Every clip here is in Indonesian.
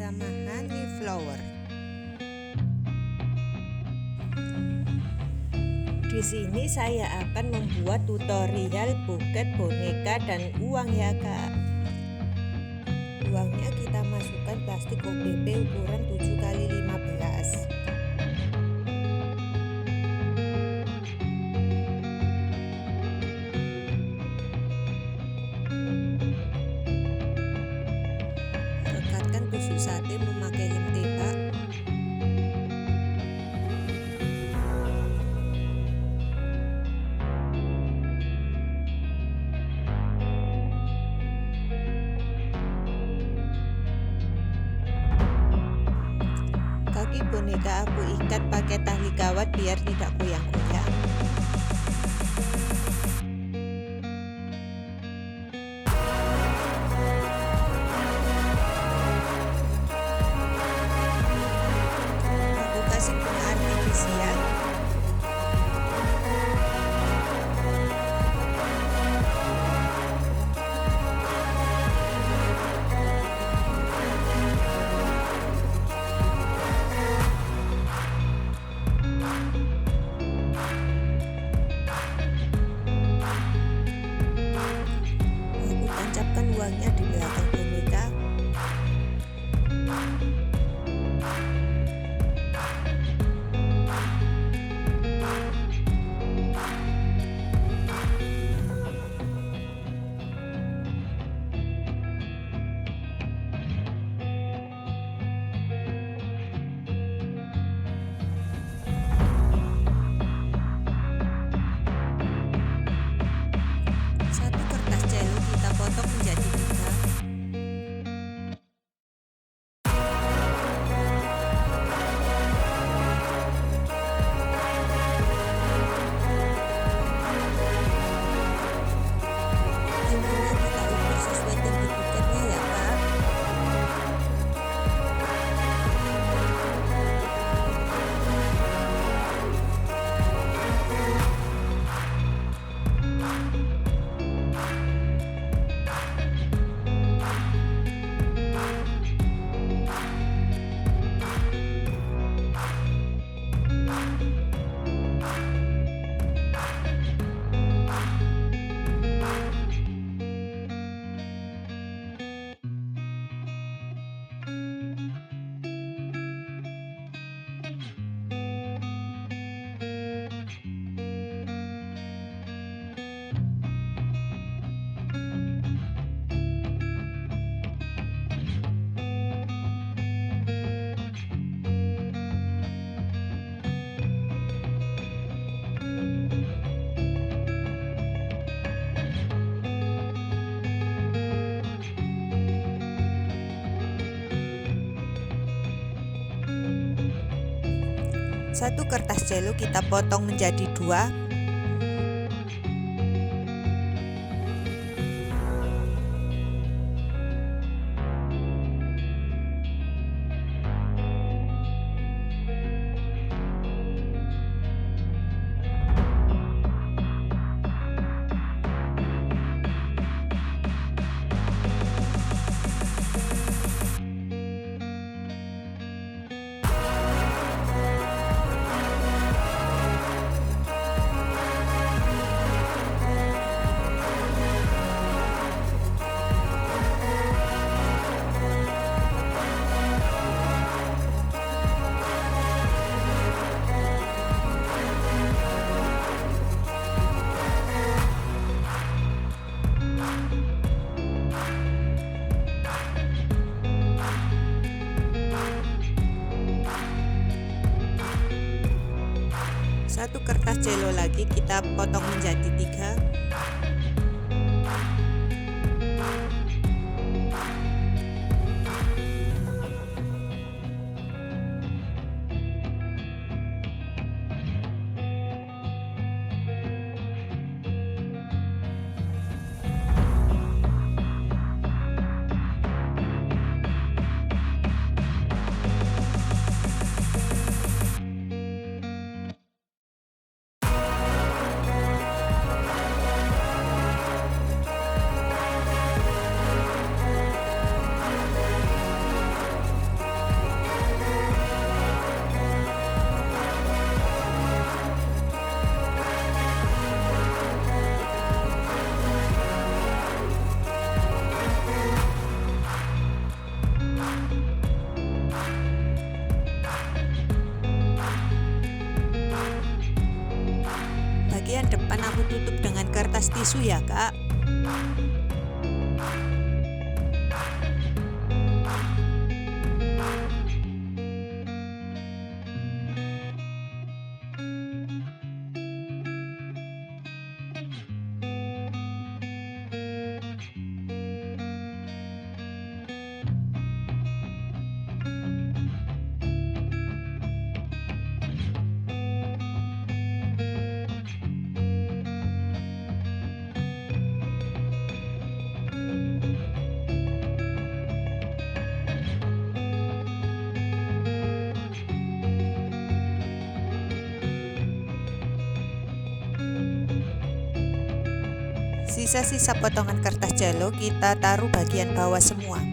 bersama Honey Flower. Di sini saya akan membuat tutorial buket boneka dan uang ya kak. Uangnya kita masukkan plastik OPP ukuran 7x15. Rekatkan tusuk sate memakai lem tembak. Kaki boneka aku ikat pakai tali kawat biar tidak goyang-goyang. Aku kasih bunga artifisial. Aku tancapkan uangnya di belakang boneka. Satu kertas cello kita potong menjadi 3. Tingginya kita ukur sesuai tinggi buketnya ya kak. Satu kertas cello kita potong menjadi 2. Satu kertas cello lagi kita potong menjadi 3. Bagian depan aku tutup dengan kertas tisu ya, Kak. Sisa-sisa potongan kertas jelo kita taruh bagian bawah semua.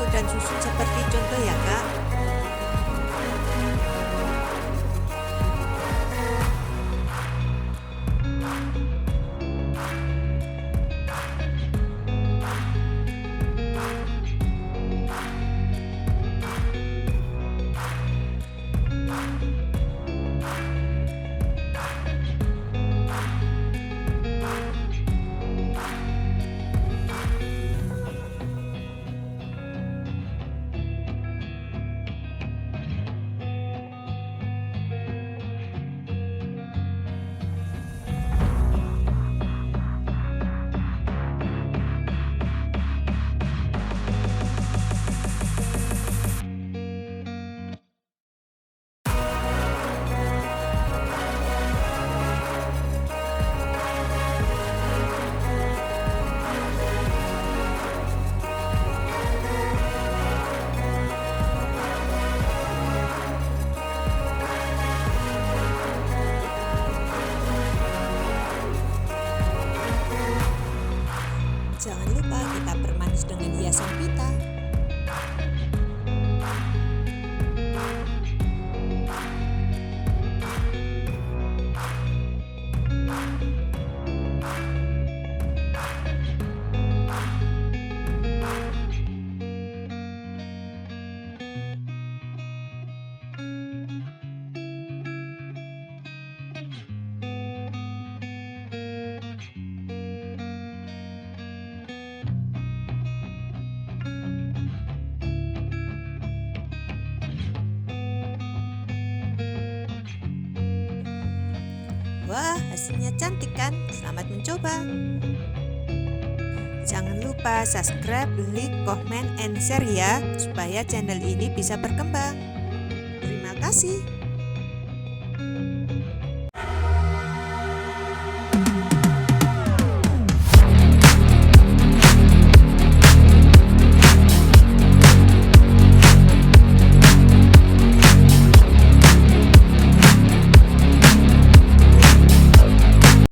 Dan susun seperti contoh ya, Kak. Jangan lupa kita permanis dengan hiasan pita. Wah, hasilnya cantik kan? Selamat mencoba. Jangan lupa subscribe, like, comment, and share ya, supaya channel ini bisa berkembang. Terima kasih.